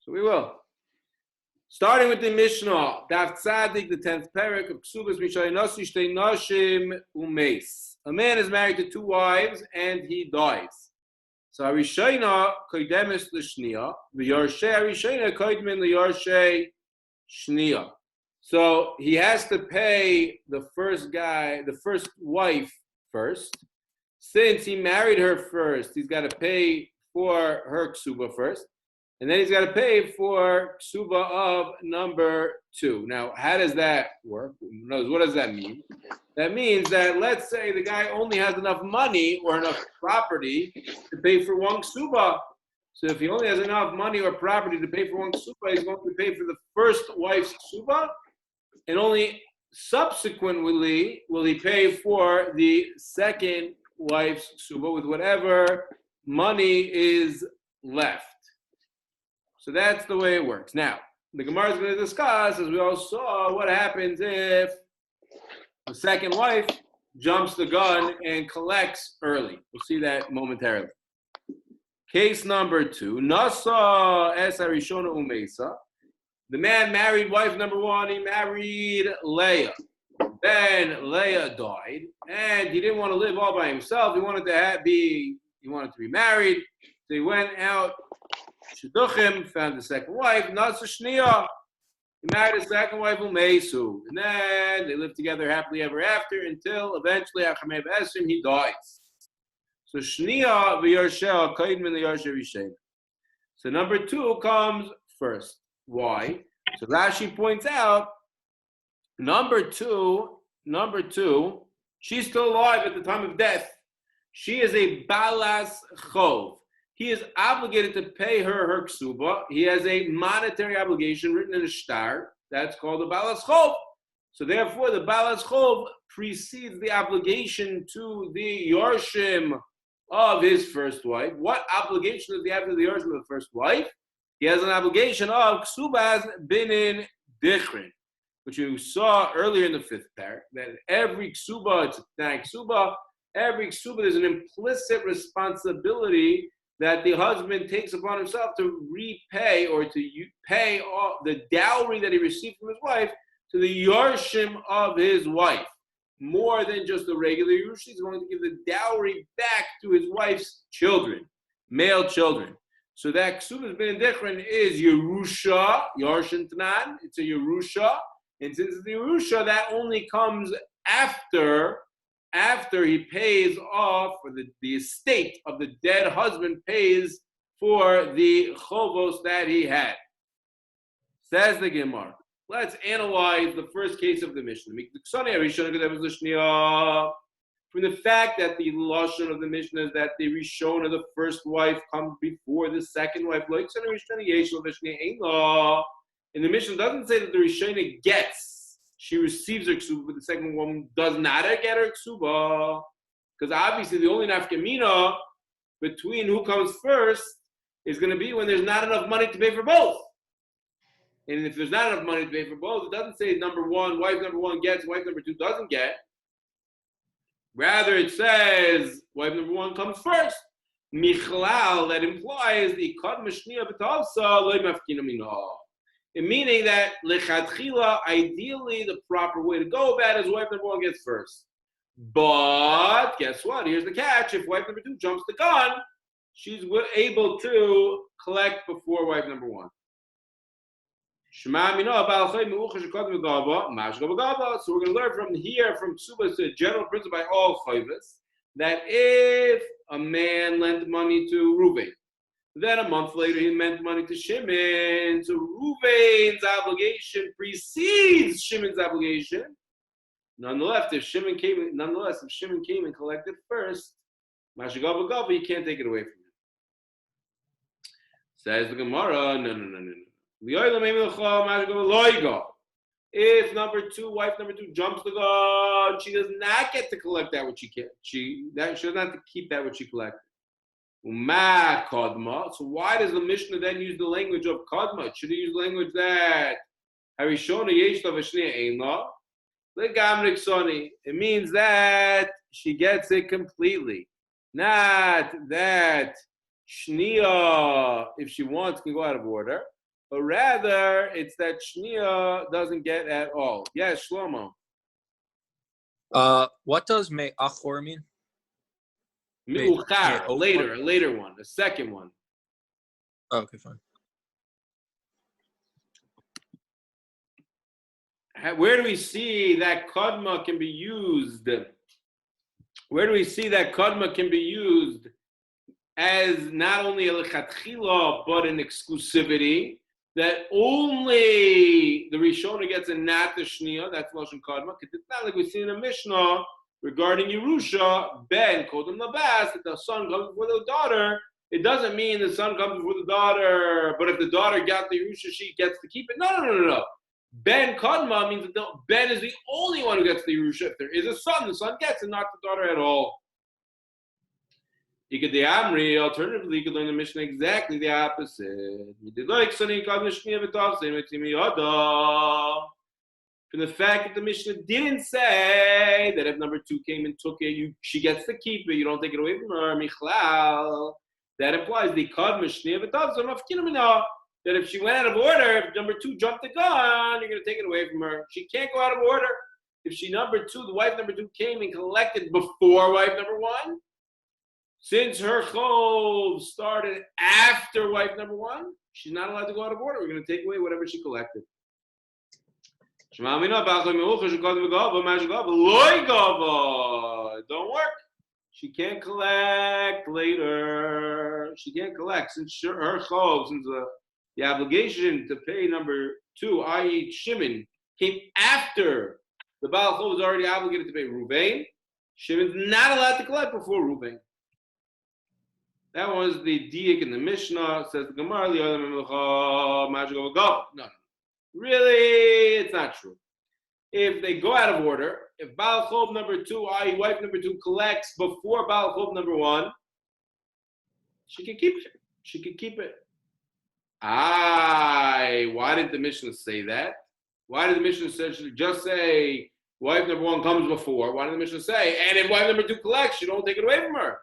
So we will. Starting with the Mishnah, Daf Tzadik, the 10th parak of Kesubos, Mishay Nasi Shtei Nashim Umeis. A man is married to 2 wives and he dies. So Arishayna Koidemis L'Shniya, V'Yorshei Arishayna Koidmin L'Yorshei Shniya. So he has to pay the first wife first. Since he married her first, he's got to pay for her ksuba first. And then he's got to pay for ksuba of number 2. Now, how does that work? What does that mean? That means that, let's say the guy only has enough money or enough property to pay for 1 ksuba. So if he only has enough money or property to pay for 1 ksuba, he's going to pay for the first wife's ksuba, and only subsequently will he pay for the second wife's ksuba with whatever money is left. So that's the way it works. Now, the Gemara is going to discuss, as we all saw, what happens if the second wife jumps the gun and collects early. We'll see that momentarily. Case number 2. Nasa es harishona umeisa. The man married wife number 1. He married Leah. Then Leah died, and he didn't want to live all by himself. He wanted to be married. So he went out. Shidduchim, found the second wife, Nasa Shniya. He married a second wife, Umeisu. And then they lived together happily ever after until eventually, Achamei B'Esrim, he dies. So Shniya v'Yorshei Kaidmin l'Yorshei Rishayna. So number 2 comes first. Why? So Rashi points out, number two, she's still alive at the time of death. She is a balas chov. He is obligated to pay her ksuba. He has a monetary obligation written in a shtar. That's called a balas chov. So therefore, the balas chov precedes the obligation to the yorshim of his first wife. What obligation does he have to the yorshim of the first wife? He has an obligation of ksubas binin dichrin, which you saw earlier in the 5th parak, that every ksuba, it's a thank ksuba, every ksuba, there's an implicit responsibility that the husband takes upon himself to repay or to pay off the dowry that he received from his wife to the yorshim of his wife. More than just the regular Yerusha, he's going to give the dowry back to his wife's children, male children. So that Kesubos ben Dichrin is Yerusha, Yorshin Tanan. It's a Yerusha. And since it's the Yerusha, that only comes after he pays off, or the estate of the dead husband pays for the chovos that he had. Says the Gemara. Let's analyze the first case of the Mishnah. From the fact that the lashon of the Mishnah is that the Rishon of the first wife comes before the second wife. And the Mishnah doesn't say that the Rishon gets, she receives her ksuba, but the second woman does not get her ksuba. Because obviously the only nafkamina between who comes first is going to be when there's not enough money to pay for both. And if there's not enough money to pay for both, it doesn't say wife number one gets, wife number 2 doesn't get. Rather, it says wife number 1 comes first. Michlal, that implies the kadma shniya b'tavsa loy mafkina minah. Meaning that lechatchila, ideally, the proper way to go about it is wife number 1 gets first. But guess what? Here's the catch: if wife number 2 jumps the gun, she's able to collect before wife number 1. So we're going to learn from here, from Kesubos, a general principle by all chayvus, that if a man lent money to Reuven, then a month later he lent money to Shimon, so Reuven's obligation precedes Shimon's obligation. Nonetheless, if Shimon came and collected first, you can't take it away from him. Says the Gemara, no. If wife number two jumps the gun, she does not get to collect that which she can. She doesn't have to keep that which she collected. So why does the Mishnah then use the language of kadma? It should use the language that it means that she gets it completely, not that shniya, if she wants, can go out of order. But rather, it's that Shnia doesn't get at all. Yes, Shlomo. What does me'achor mean? Mi'uchar, later, a later one, a second one. Oh, okay, fine. Where do we see that kadma can be used? Where do we see that kadma can be used as not only a lechatchila, but an exclusivity, that only the Rishona gets a not the Shnia, that's Lashon Kadma, because it's not like we see in a Mishnah regarding Yerusha, Ben, Kodem Labas, that the son comes before the daughter. It doesn't mean the son comes before the daughter, but if the daughter got the Yerusha, she gets to keep it. No. Ben Kadma means that Ben is the only one who gets the Yerusha. If there is a son, the son gets it, not the daughter at all. Alternatively, you could learn the Mishnah exactly the opposite. From the fact that the Mishnah didn't say that if number 2 came and took it, she gets to keep it, you don't take it away from her, Michlal. That implies the Kad Mishnah that if she went out of order, if number 2 jumped the gun, you're going to take it away from her. She can't go out of order. If she the wife number 2 came and collected before wife number 1, since her chov started after wife number 1, she's not allowed to go out of order. We're going to take away whatever she collected. It don't work. She can't collect later. She can't collect since her chov, since the obligation to pay number 2, i.e. Shimon, came after the Baal Chov was already obligated to pay Ruvain. Shimon's not allowed to collect before Ruvain. That was the diak in the Mishnah. Says the Gemara, no. Really, it's not true. If they go out of order, if Baal Chov number 2, i.e. wife number 2, collects before Baal Chov number 1, she can keep it. She can keep it. Why did the Mishnah say that? Why did the Mishnah just say wife number 1 comes before? Why did the Mishnah say, and if wife number 2 collects, you don't take it away from her?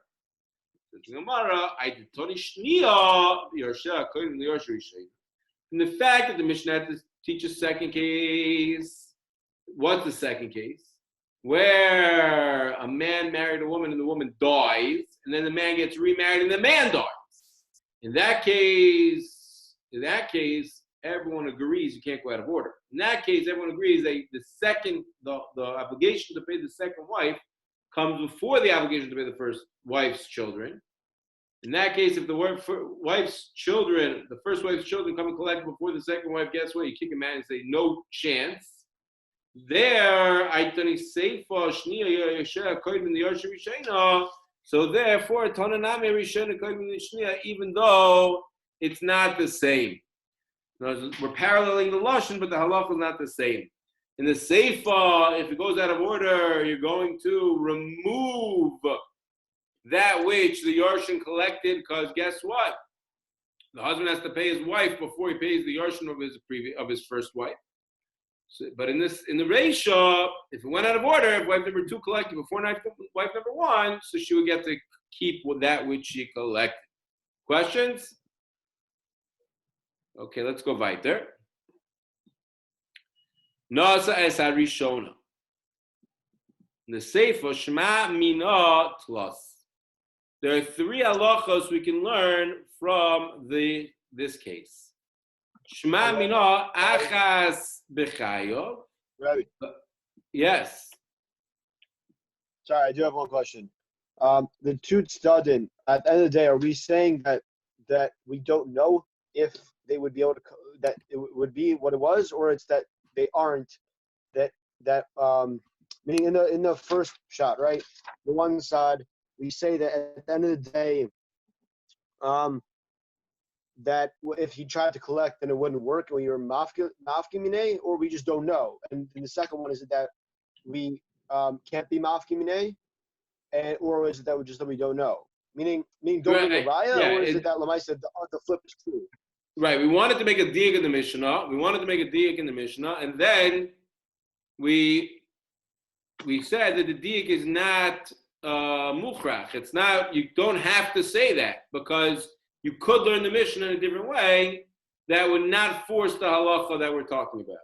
From the fact that the Mishnah had to teach a second case, what's the second case? Where a man married a woman and the woman dies, and then the man gets remarried and the man dies. In that case, everyone agrees you can't go out of order. In that case, everyone agrees that the obligation to pay the second wife comes before the obligation to pay the first wife's children. In that case, if the wife's children, the first wife's children come and collect before the second wife, guess what? You kick him out and say, no chance. There, so therefore, even though it's not the same. We're paralleling the Lashon, but the halacha is not the same. In the Seifa, if it goes out of order, you're going to remove that which the Yarshin collected, because guess what? The husband has to pay his wife before he pays the Yarshin of his first wife. So, but in the Reisha, if it went out of order, if wife number 2 collected before wife number 1, so she would get to keep that which she collected. Questions? Okay, let's go weiter. Nasa es harishona. In the Seifa, Shema Mina Tlas. There are 3 halachos we can learn from this case. Shema Mina Achas Bechayov. Rabbi. Yes. Sorry, I do have one question. The two tzaddim, at the end of the day, are we saying that we don't know if they would be able to, that it would be what it was, or it's that they aren't, meaning in the first shot, right? The one side, we say that at the end of the day, that if he tried to collect, then it wouldn't work, or you're mafkimine, or we just don't know. And the second one is that we can't be mafkimine, or is it that we don't know? Meaning don't bring a raya, or is it that Lamaisa the flip is true? Right. We wanted to make a diak in the Mishnah. And then we said that the diak is not mukhrach. It's not. You don't have to say that, because you could learn the Mishnah in a different way, that would not force the halacha that we're talking about.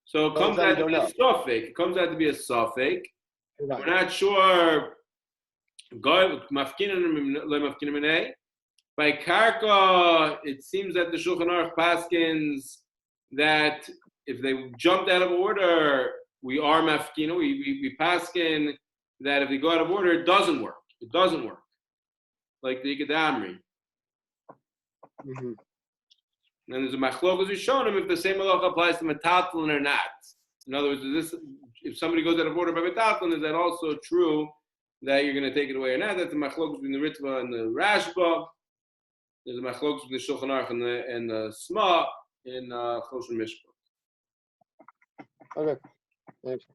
So it comes that out we to don't be a know. suffix. It comes out to be a suffix. Right. We're not sure. By karka, it seems that the Shulchan Aruch paskins that if they jumped out of order, we are mafkina. We paskin that if they go out of order, it doesn't work. It doesn't work. Like the Ikadamri. Mm-hmm. And there's a machlokas rishonim if the same halacha applies to metatlin or not. In other words, if somebody goes out of order by metatlin, is that also true that you're going to take it away or not? That's the machlokas between the Ritva and the Rashba. There's a machlokas between the Shulchan Aruch and the Sma in Choshen Mishpah. Okay. Thanks.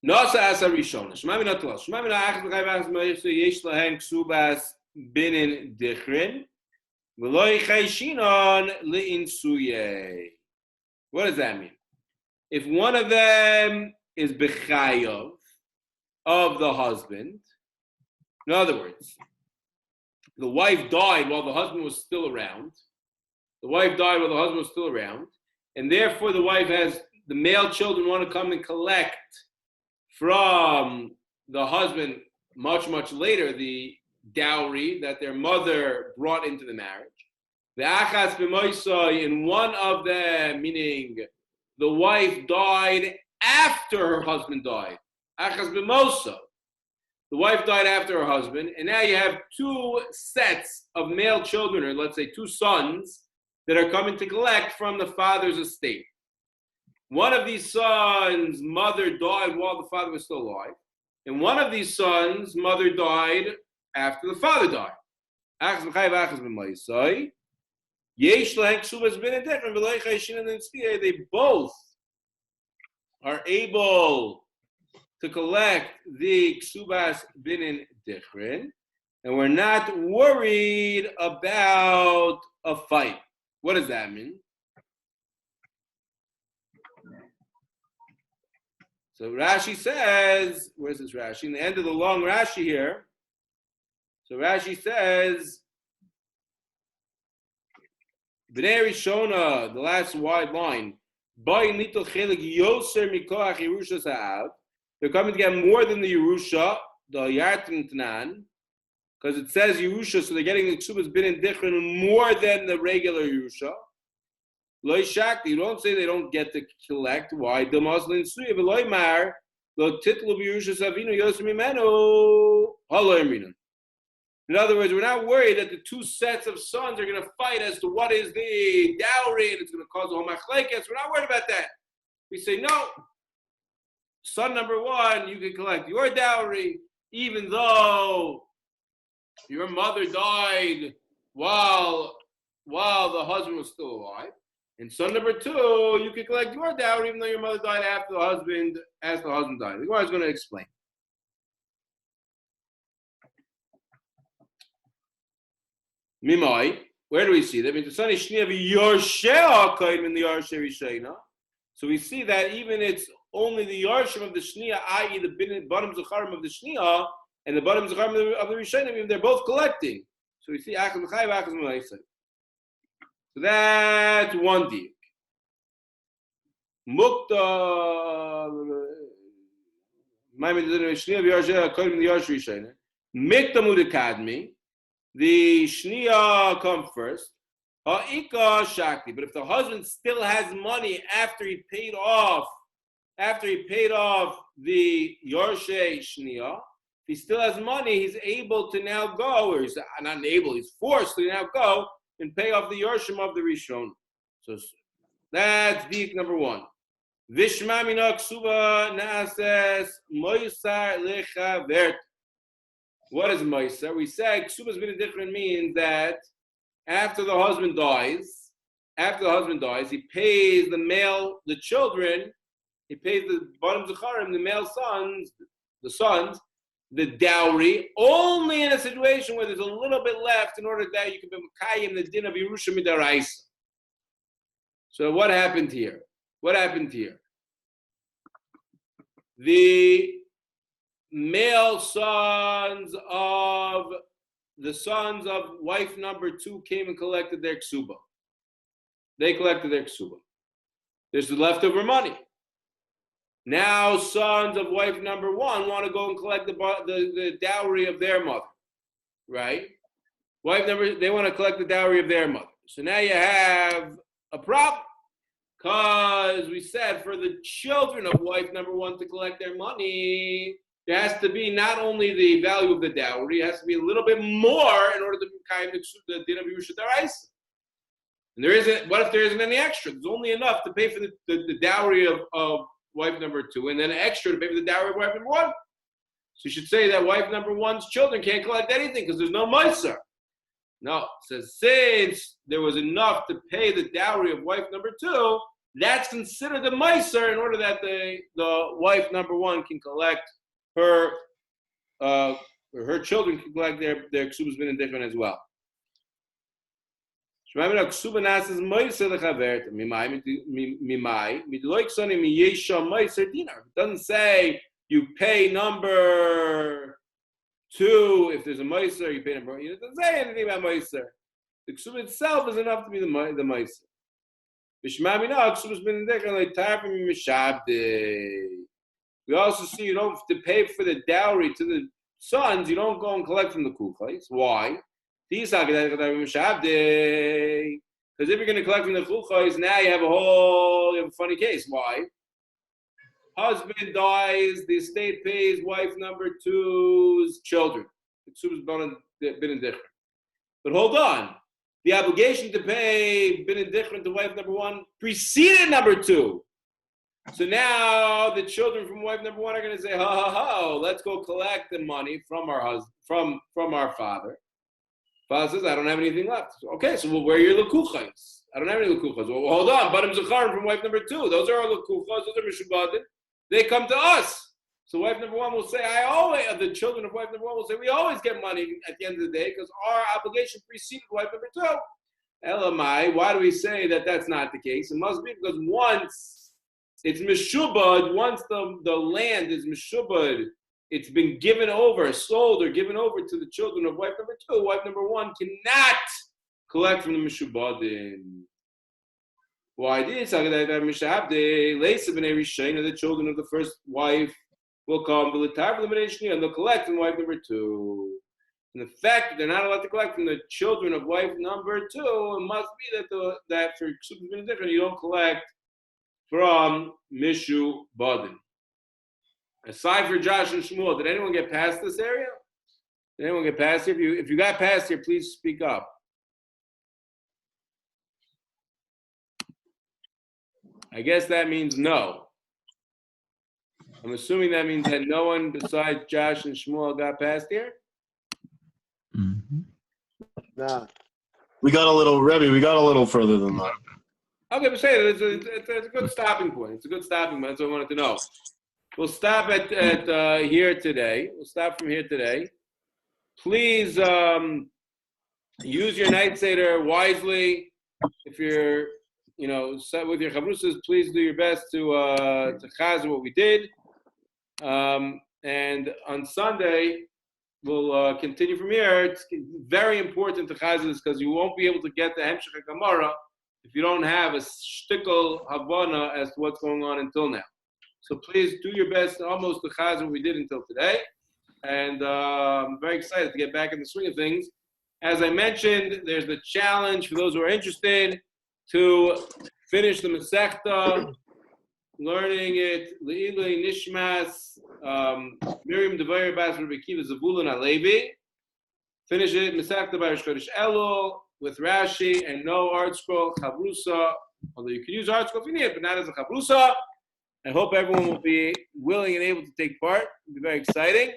Nasa asa rishona. Shema mina tlas. Shema mina achas b'chai v'achas ma'isa yesh lahem ksubas binin dichrin v'lo yichai shinon le'insuye. What does that mean? If one of them is b'chayav of the husband, in other words, the wife died while the husband was still around. The wife died while the husband was still around, and therefore the wife has the male children want to come and collect from the husband much, much later the dowry that their mother brought into the marriage. The achas b'moisai, in one of them, meaning the wife died after her husband died. Achas b'moso. The wife died after her husband, and now you have two sets of male children, or let's say two sons, that are coming to collect from the father's estate. One of these sons' mother died while the father was still alive, and one of these sons' mother died after the father died. They both are able to collect the Kesubos binin dichrin, and we're not worried about a fight. What does that mean? So Rashi says, where's this Rashi? In the end of the long Rashi here, so Rashi says, B'nei Rishona, the last wide line, they're coming to get more than the Yerusha, the Yartim Tanan, because it says Yerusha, so they're getting the Kesubos binin dichrin more than the regular Yerusha. Lo shakti, you don't say they don't get to collect. Why? The Muslim suya v'lo mar lo titlu b'Yerusha savinu yosem imenu halo eminu. In other words, we're not worried that the two sets of sons are going to fight as to what is the dowry and it's going to cause a whole machlekes. We're not worried about that. We say, no, son number one, you can collect your dowry, even though your mother died while the husband was still alive. And son number two, you can collect your dowry even though your mother died after the husband died. The Gemara is going to explain. Mimai, where do we see that? I mean, the son is shnia v'yorsheh ha'koyim in the Yarshe Rishayna. So we see that even it's only the Yarshim of the shnia, i.e. the bottom zacharim of the shnia and the bottom zacharim of the Rishayna, they're both collecting. So we see achas m'chai v'achas m'laisai. So that's one diuk. Mukta Mikta Mudakadmi. The shnia come first. Ha'ika shakti. But if the husband still has money after he paid off the Yarshe shnia, if he still has money, he's able to now go, or he's not able, he's forced to now go and pay off the Yarshim of the Rishon. So that's diuk number one. Vishma mina ksuba naases moisar lechavert. What is moisar? We said Kesubos binin dichrin means that after the husband dies, he pays the children, he pays the bottom zacharim, the male sons, the dowry, only in a situation where there's a little bit left in order that you can be mekayim the din of Yerusha midaraisa. So what happened here? The male sons of the sons of wife number 2 came and collected their ksuba. They collected their ksuba. There's the leftover money. Now, sons of wife number 1 want to go and collect the dowry of their mother, right? They want to collect the dowry of their mother. So now you have a problem, because we said for the children of wife number 1 to collect their money, there has to be not only the value of the dowry, it has to be a little bit more in order to be kind of the din of Yerusha Daraisa. And there isn't. What if there isn't any extra? There's only enough to pay for the dowry of wife number 2, and then extra to pay for the dowry of wife number 1. So you should say that wife number 1's children can't collect anything because there's no meiser. No, it says since there was enough to pay the dowry of wife number 2, that's considered the meiser in order that the wife number 1 can collect her children can collect their Kesubos bin different as well. It doesn't say you pay number 2 if there's a meiser, you pay number 1. It doesn't say anything about meiser. The Kesubah itself is enough to be the meiser. We also see you don't have to pay for the dowry to the sons. You don't go and collect from the kuchais. Why? Because if you're going to collect from the kuchais, now you have a funny case. Why? Husband dies, the estate pays wife number 2's children. Been indifferent. But hold on. The obligation to pay been indifferent to wife number 1 preceded number 2. So now the children from wife number 1 are going to say, ho, let's go collect the money from our husband, from our father. Father says, I don't have anything left. Okay, so where are your lekuchas? I don't have any lekuchas. Well, hold on, Badim Zacharim from wife number 2. Those are our lekuchas, those are Mishubadim. They come to us. So wife number 1 will say, the children of wife number 1 will say, we always get money at the end of the day because our obligation preceded wife number 2. Ellman, why do we say that that's not the case? It must be because once it's mishubad, once the land is mishubad, it's been given over, sold or given over to the children of wife number 2. Wife number 1 cannot collect from the mishubadim. Why did it say that the children of the first wife will come and they'll collect from wife number 2. And the fact that they're not allowed to collect from the children of wife number 2, it must be that for Kesubos bin different, you don't collect from Mishu Badin. Aside for Josh and Shmuel, did anyone get past this area? Did anyone get past here? If you got past here, please speak up. I guess that means no. I'm assuming that means that no one besides Josh and Shmuel got past here? Mm-hmm. Nah. We got a little further than that. Okay, but say it's a good stopping point. It's a good stopping point. That's what I wanted to know. We'll stop at here today. We'll stop from here today. Please use your night seder wisely. If you're, set with your chavrusas, please do your best to chaz what we did. And on Sunday, we'll continue from here. It's very important to chaz this because you won't be able to get the Hemshech Gemara if you don't have a shtickle havana as to what's going on until now. So please do your best almost to chaz what we did until today. And I'm very excited to get back in the swing of things. As I mentioned, there's the challenge for those who are interested to finish the Masechta, learning it, Le'ilei Nishmas, Miriam Devayer Bas Rabbi Akiva Zavulun Alevi. Finish it, Masechta by Rosh Chodesh Elul, with Rashi, and no art scroll, Chavrusa, although you can use art scroll if you need it, but not as a Chavrusa. I hope everyone will be willing and able to take part. It'll be very exciting.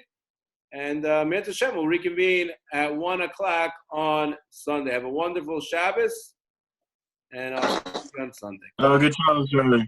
And Mirat Hashem will reconvene at 1 o'clock on Sunday. Have a wonderful Shabbos, and I'll see you on Sunday. Have a good Shabbos, Rabbi.